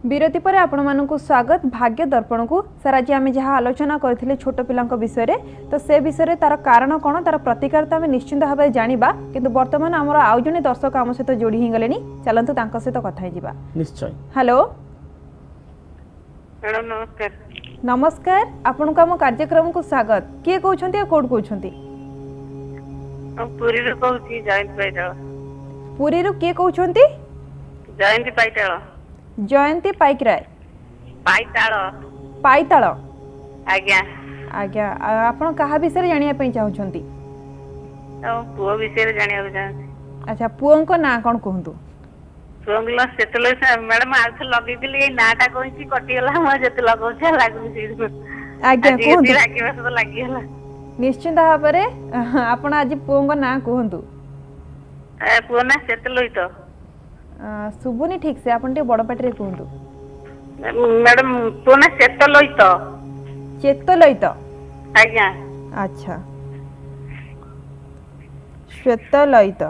विरति पर आपको स्वागत भाग्य दर्पण को सर आज आम जहाँ आलोचना करथिले छोट पिला विषय तो से विषय तार कारण कौन तार प्रतिकार तो आम निश्चिंत भाव जाना किंतु वर्तमान आमर आउ जने दर्शक आम सहित जोड़ी ही गले चलतु सहित कथा होगा निश्चय। हेलो मैडम नमस्कार। नमस्कार आपन को आम कार्यक्रम को स्वागत किए कहते हैं कौट कहते पुरी रू कहूची जयंती पाइटाल। पुरी रू किए कहते जयंती पाइटाल। जयंती पाइकराय पाइटाल पाइताल आज्ञा आज्ञा आपन कहा विषय जानिया पई चाहुछंती पुओ विषय जानिया चाहती। अच्छा पुओं को ना कौन कहतु पुओला सेतले मैडम आज लगेइली ए नाटा कोइची कटि गला म जते लगौछ लागुची आज्ञा कहतु लागिबा सब लागि गला निश्चित भाव में आपन आज पुओं को ना कहतु पुओ ना सेतले तो सुबुनी ठीक से आपन टे बड़ पाटी रे कहतु मैडम पुओ ना सेतले तो चेतलैत आज्ञा अच्छा श्वेतलैत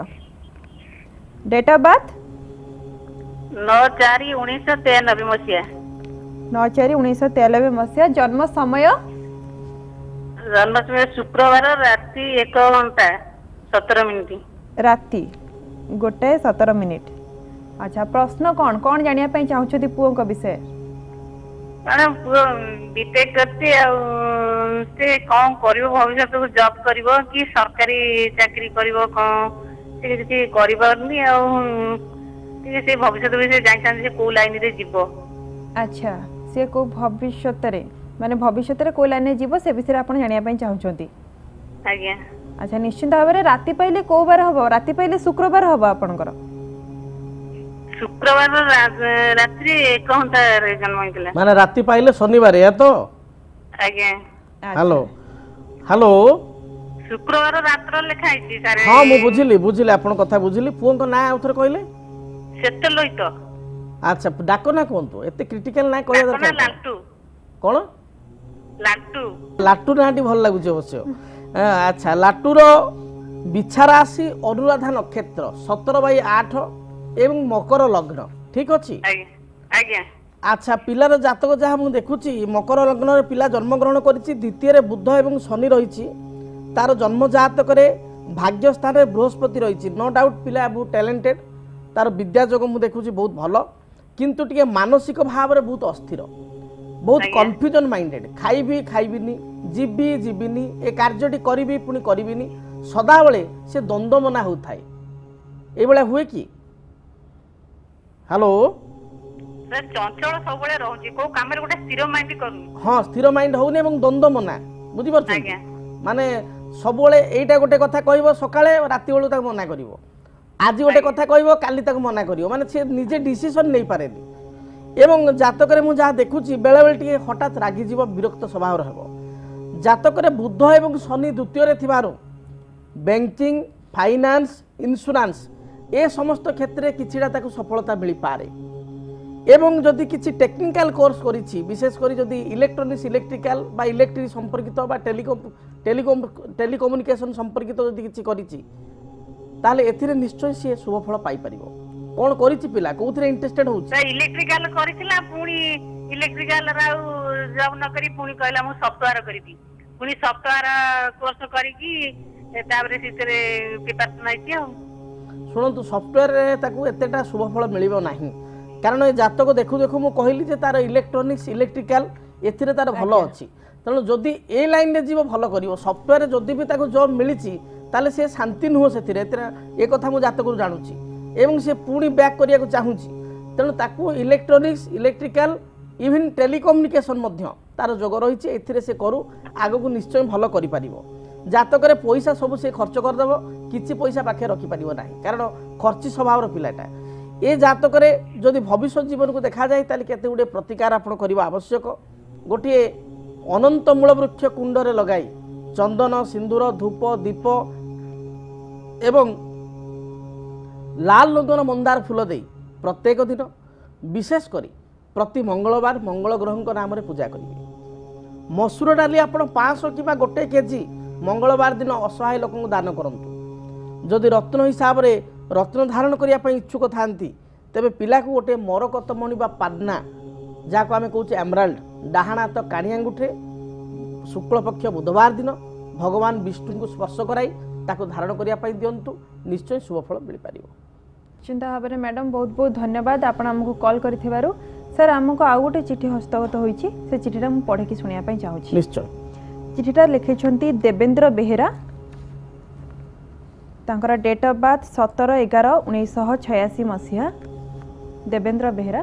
डेट ऑफ बर्थ 9/4/1993 मसिया 9/4/1993 मसिया जन्म समय जन्म समय शुक्रवार राति 1:17 राति 1:17 अच्छा प्रश्न कौन कौन जानिया पई चाहुछथि पुओ को विषय मैडम पुओ बीटेक करते से कौन करिवो भविष्य को जॉब करिवो कि सरकारी चाकरी करिवो कौन से किसी करिवरनी आ से भविष्य विषय जान से को लाइन रे जीवो। अच्छा से को भविष्य रे माने भविष्य रे को लाइन रे जीवो से विषय आपण जानिया पई चाहुछथि आज्ञा। अच्छा निश्चित भाव में राति पहिले को बार हबो राति पहिले शुक्रवार हबो आपनकर शुक्रवार रात्रि 1 रे जन्म होइतला माने राति पाइले शनिवार या तो आज्ञा। हेलो हेलो शुक्रवार रात्र लेखा आइछि सर। हां मु बुझिली आपन कथा बुझिली पुओ को ना उथर कहले सेतलई तो अच्छा डाको ना कोंतो एते क्रिटिकल ना कहया दरकार लाटू कोन लाटू लाटू नाटी भल लागुछ अवश्य। अच्छा लाटूर बिछा राशि अनुराधा नक्षत्र 17/8 एवं मकर लग्न ठीक अछि आज्ञा। अच्छा पिलार जातक जहाँ मुझे देखुची मकर लग्न पिला जन्मग्रहण करिछि द्वितीय बुध एवं शनि रही तार जन्म जातक भाग्य स्थान में बृहस्पति रही नो डाउट पिला बहुत टैलेंटेड तार विद्या जोग मुझे देखुची बहुत भल किंतु टिके मानसिक भाव में बहुत अस्थिर बहुत कन्फ्यूजन माइंडेड खाइबी खाइबिनी जीवी जीविनी ए कार्यटी करी पुणी करी सदाबले से द्वंद्व मना होता है ये हुए कि हेलो चंचल सब रहउची को काम रे गोटे स्थिर माइंड करू। हां स्थिर माइंड होउनी एवं द्वंद्व मना बुझी परछ माने सबले एटा गोटे कथा कहबो सकाळे राति बेलू तक मना करिवो आज गोटे कथा कहबो काली तक मना करिवो माने से निजे डिसीजन नै पारेनी एवं जातक रे मु जा देखुची बेले बेले टिके हठात रागी जीव विरक्त स्वभाव रहबो जातक रे बुध एवं शनि द्वितीय रे थिबारो बैंकिंग फाइनेंस इंश्योरेंस ए समस्त क्षेत्र में किछिटा ताकू सफलता मिल पारे एवं जदि किछि टेक्निकल कोर्स करिछि विशेष करी जदि इलेक्ट्रोनिक्स इलेक्ट्रिकल बा इलेक्ट्रिक संपर्कित बा टेलीकम्युनिकेशन संपर्कित जदि किछि करिछि ताले एथिरे निश्चय से शुभ फल पाई परिबो कोन करिछि पिला कोथरे इंटरेस्टेड होछि इलेक्ट्रिकल करिथिला पुणी इलेक्ट्रिकल राउ जॉब न करी पुणी कहला मु सॉफ्टवेयर करिबी पुणी सॉफ्टवेयर कोर्स करी कि ताबरे सितरे प्रिपरेशन आइछि शुणु सफ्टवेयर ताकू एतेटा शुभ फल मिलिबो नाही कारण जातक देखु देखु मु कहली जे तार इलेक्ट्रोनिक्स इलेक्ट्रिकल एथिरे तार भलो अछि तेणु जदि ए लाइन रे जीव भलो करिवो सफ्टवेयर जदि भी ताकू जॉब मिलिछि ताले से शांति नुह सेथिरे ए कथा मु जातक जानुछि एवं से पुणी बैक करिया को चाहुछि तेणु ताकू इलेक्ट्रोनिक्स इलेक्ट्रिकल इवन टेलीकम्युनिकेशन मध्य तार जोग रहिछि एथिरे से करू आगो को निश्चय भलो करि परिबो जातक रे पैसा सब से खर्च कर देबो किछि पैसा पाखे रखि परिबो नाही कारण खर्ची स्वभाव पिलाटा ए जातक रे जदि भविष्य जीवन को देखा जाए ताले केते गुडे प्रतिकार आपण करिबा आवश्यक गोटे अनंत मूल वृक्ष कुंड रे लगाई चंदन सिंदूर धूप दीप एवं लाल नंदन मंदार फूल दे प्रत्येक दिन विशेष करी प्रति मंगलवार मंगल ग्रह नाम रे पूजा करिवे मसूर डाली आपण 500 किबा गोटे केजी मंगलवार दिन असहाय लोक दान करंतु जदि रत्न हिसाब रे रत्न धारण करिया पई इच्छुक थांती तेबे पिला को गोटे मरकतमणि बा पादना जहाँ को आम कौच एमराल्ड डाहाण हाथ काणी आंगुठे शुक्ल पक्ष बुधवार दिन भगवान विष्णु को स्पर्श कराई ताको धारण करने दिंतु निश्चय शुभफल मिल पार। चिंता भाव में मैडम बहुत बहुत धन्यवाद आपण आमको कॉल करिथिबारु। सर आमको आउ गोटे चिठी हस्तगत होईची से चिठीटा मु पढ़े कि सुनिया पई चाहूची। निश्चय चिठीटा लिखिछंती देवेंद्र बेहेरा तांकर डेट ऑफ बर्थ 17/11/1986 मसिया। देवेंद्र बेहेरा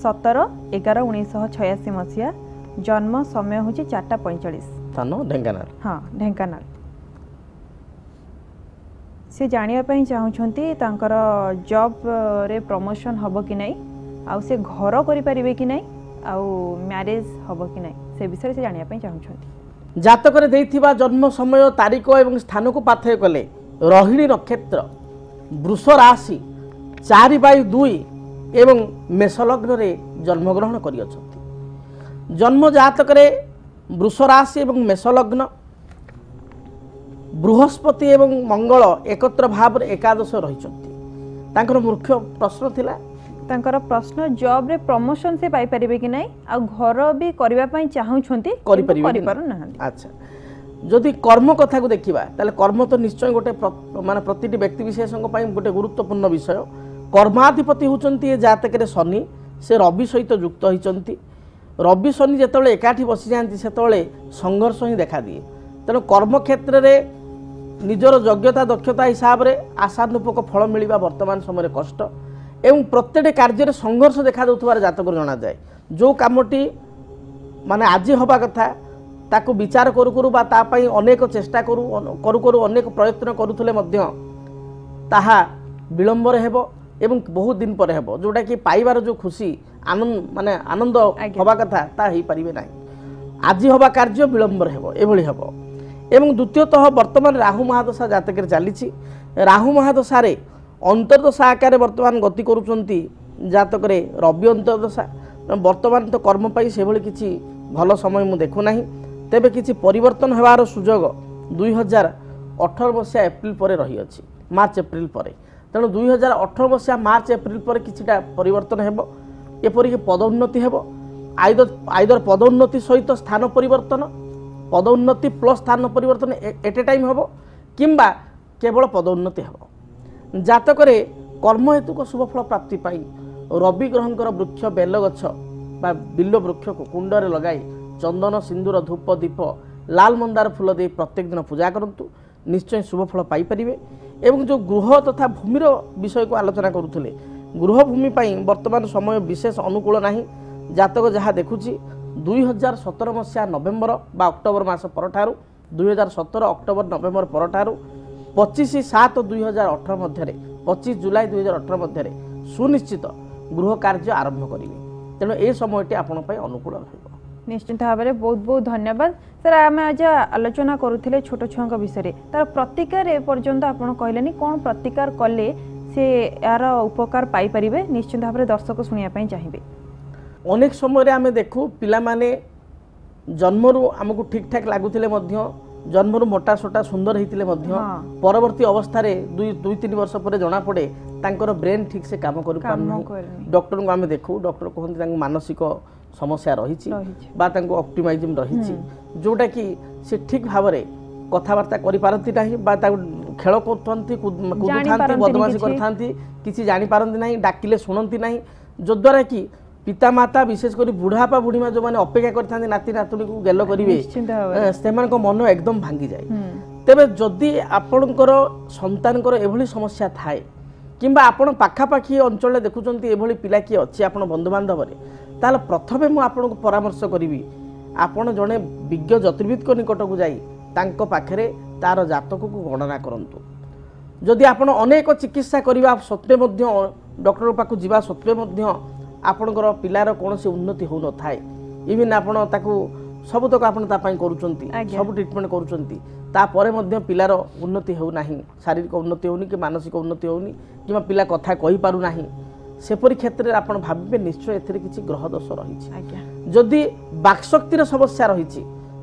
17/11/1986 मसिया। जन्म समय हूँ 4:45 स्थान ढेंकानाल। हाँ ढेंकानाल। से जानिया चाहूँगी तांकर जॉब रे प्रमोशन हब कि नहीं आउ से घर करि परिबे कि नहीं आउ मैरिज हब कि नहीं से विषय से जानिया चाहूँगी। जातक देइथिबा जन्म समय तारीख एवं स्थान को पाथय कले रोहिणी नक्षत्र वृष राशि 4/2 एवं मेष लग्न रे जन्मग्रहण करियछथि। जन्म जातक वृष राशि एवं मेष लग्न बृहस्पति एवं मंगल एकत्र भाव एकादश रही। मुख्य प्रश्न थिला तांकर प्रश्न जॉब रे प्रमोशन से पाई परिबे कि नहीं आ घर भी करबा पई चाहउछंती करि पारु ना। अच्छा जदि कर्म कथा को देखिबा ताले कर्म तो निश्चय गोटे माने प्रतिटी व्यक्ति विशेषक पई गोटे गुरुत्वपूर्ण विषय। कर्माधिपति होचंती ए जातक रे शनि से रवि सहित युक्त होइचंती। रवि शनि जेतबेले एकाठी बसी जांती सेतबेले संघर्ष ही देखा दिए। तेणु कर्म क्षेत्र रे निजर योग्यता दक्षता हिसाब रे आशानुरूपक फल मिलवा वर्तमान समय कष्ट एवं प्रत्येक कार्य संघर्ष देखा देउथबार जातक जना जाए। जो कामटी माने आज हवा कथा ताकू विचार करू करू बा ता पई अनेक चेष्टा करू करू अनेक प्रयत्न करूथले मध्य ताहा विलंबर हेबो एवं बहुत दिन पर हेबो जोटा कि पाइबार जो खुशी आनंद माने आनंद हवा कथा ता ही परिबे नाही। आज हवा कार्य विलंबर हेबो एभली हेबो। एवं द्वितीयतः वर्तमान राहु महादशा जातक चली। राहु महादशा अंतर्दशा आकार वर्तमान गति करुचंती जातक रवि अंतर्दशा। वर्तमान तो कर्म पाई से भली किछि भल समय मु देखु नाही। तेबे किछि परिवर्तन हेबार सुजोग 2018 मसीहा एप्रिल पर रही अछि मार्च एप्रिल पर। तेणु 2018 मसीहा मार्च एप्रिल पर किछिटा परिवर्तन हेबो। एपरिक पदोन्नति हेबो। आइदर पदोन्नति सहित स्थान परिवर्तन पदोन्नति प्लस स्थान परिवर्तन एट ए टाइम हेबो किंबा केवल पदोन्नति हेबो। जातक कर्म हेतु को शुभफल प्राप्ति पाई रवि ग्रहंकर वृक्ष बेल गछ बा बिल्ल वृक्ष को कुंडरे लगाई चंदन सिंदूर धूप दीप लाल मंदार फूल दे प्रत्येक दिन पूजा करंतु निश्चय शुभफल पाई परिबे। एवं जो गृह तथा भूमिर विषय को आलोचना करुथले गृह भूमि पाई वर्तमान समय विशेष अनुकूल नाही। जातक जहाँ देखुची 2017 मसीहा नवेम्बर बा अक्टोबर मास परठारु 2017 अक्टोबर नवेम्बर परठारु 25/7/2018 मध्य 25 जुलाई 2018 मध्य सुनिश्चित गृह कार्य आरंभ करेंगे। तेणु ये समयटी आपण अनुकूल रहिबो। निश्चित भाव में बहुत बहुत धन्यवाद सर। आम आज आलोचना करुले छोट छुआ विषय तार प्रतिकार ए पर्यंत आप कहले कौन प्रतिकार कले से यार उपकार पाई परिबे निश्चित भाव में दर्शक शुणा चाहिए। अनेक समय आम देखू पिला माने जन्मरू आमको ठीक ठाक लगुले जन्मरू मोटा सोटा सुंदर होते परवर्ती अवस्था 2-3 वर्ष पर जना पड़े तांकर ब्रेन ठीक से काम कर डॉक्टर को आम देखू डॉक्टर कहते मानसिक समस्या रही ऑप्टिमाइज्म रही जोटा कि से ठीक भाव में कथबार्ता करपारती नहीं खेल करते कूदुता बदमाशी करते किसी जापारती ना डाकिले शुणती ना जो द्वारा कि पितामाता विशेष कर बुढ़ापा बुढ़ीमा जो मैंने अपेक्षा करते नाती नातुणी को गेल करेंगे से मन एकदम भांगी जाए। तेबे जदि आपणकर संतान एभली समस्या थाए किंबा आपण पाखापाखी अंचल देखुंत एभली पिला किए अच्छी आप बंधु बांधव ताल प्रथमे मु आपन को परामर्श करी आपण जड़े विज्ञ ज्योतिर्विद निकट को जाई तांको पाखरे तार जातक को गणना करंतु। जदि आपण अनेक चिकित्सा करबा सत्वे मध्य डॉक्टर पाखु जीवा सत्वे मध्य आपणकर पिलार कौन से उन्नति हो न थाए इवन आपण ताकू सबतक आपण तापाई करूचंती सब ट्रीटमेंट करूचंती तापरे मध्य पिलार उन्नति हो नाही शारीरिक उन्नति होनी कि मानसिक उन्नति होनी कि पिला कथा कहि पारु नाही सेपरि क्षेत्र में आपण भाबे निश्चय एथिरे किछि ग्रह दोष रही। जदि बाक्शक्तिर समस्या रही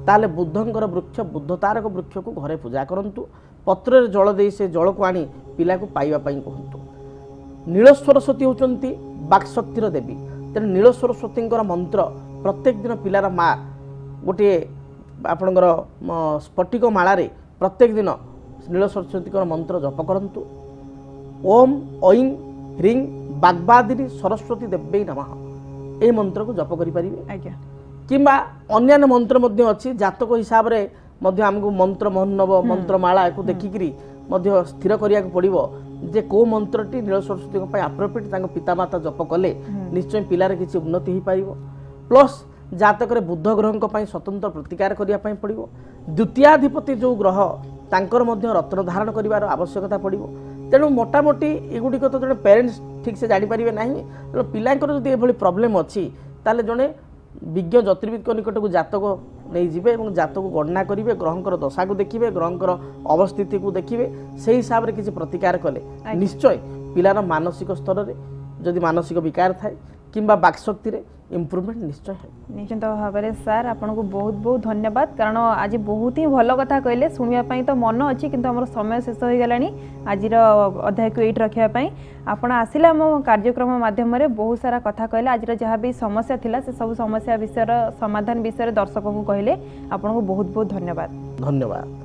ताले बुद्धंकर वृक्ष बुद्ध तारक वृक्ष को घरे पूजा करंतु पत्र जल दे से जल को आनी पिला को पाइबा पई कहंतु। नील सरस्वती होचंती बाक्शक्तिर देवी तेणु नील सरस्वती मंत्र प्रत्येक दिन पिलार माँ गोटे आपणकर स्फटिक मालारे प्रत्येक दिन नील सरस्वती मंत्र जप करंतु। ओम ऐं ह्रीं बाग्बादिनी सरस्वती देव्यै नमः ए मंत्र को जप करि परिबे। आज्ञा किंबा अन्यान्य मंत्र मध्य अच्छी जातक हिसाब रे मध्य हमको मंत्र मोहनव मंत्रमाला को देखिकी मध्य स्थिर करिया पड़िबो जे को मंत्रटी नील सरस्वती आप्रोप्रिएट तांको पितामाता जप कले निश्चय पिलार किसी उन्नति हो पारिबो। प्लस जातक रे बुध ग्रह पई स्वतंत्र प्रतिकार करिया पई पड़िबो। द्वितीयाधिपति जो ग्रह तांकर मध्य रत्न धारण करिवार आवश्यकता पड़िबो। तेणु मोटामोटी एगुड़िक तो जड़े पेरेन्ट्स ठीक से जानीपारे ना तेणु पिलांकर जब ये प्रॉब्लम अच्छी ताले जड़े विज्ञ ज्योतिर्विद निकट को जातक नहीं जिबे एवं जातक गणना करेंगे ग्रहंकर दशा को देखिए ग्रहंकर अवस्थिति को देखिए से हिसाब से किसी प्रतिकार कले निश्चय पिलार मानसिक स्तर में जदि मानसिक विकार थाए किंबा बाक्शक्ति रे इम्प्रूवमेंट निश्चय है। निश्चित भाव में सार आपन को बहुत बहुत धन्यवाद कारण आज बहुत ही भल कथा कहले शुणा तो मन अच्छी किंतु हमर समय शेष हो गलानी आज अध्याय को एट रखापी आपण आसिले आम कार्यक्रम माध्यम बहुत सारा कथा कहले आज जहाँ भी समस्या थिला से सब समस्या विषय समाधान विषय दर्शक को कहले आपन को बहुत बहुत धन्यवाद। धन्यवाद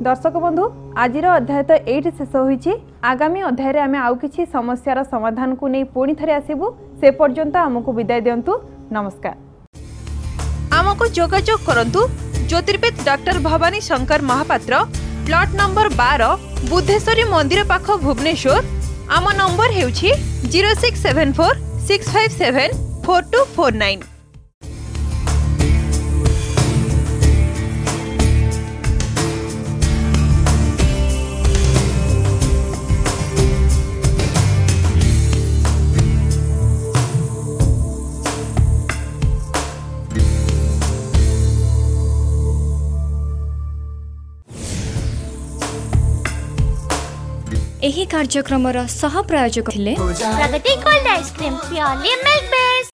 दर्शक बंधु आज अध्याय तो ये शेष होईछि। आगामी अध्याय रे आमे आउ किछि समस्यार समाधान को नहीं पुणी थरे आसीबु से पर्यंत आमको विदाय दियंतु। नमस्कार। आमको जोगाजोग करंतु ज्योतिर्विद doctor Bhabani Shankar Mahapatra plot number 12 Buddheswari मंदिर पाख भुवनेश्वर। आम नंबर हेउछि 0674 657 4249। एही कार्यक्रमर सह प्रायोजक थिले Pragati cold ice cream purely milk based.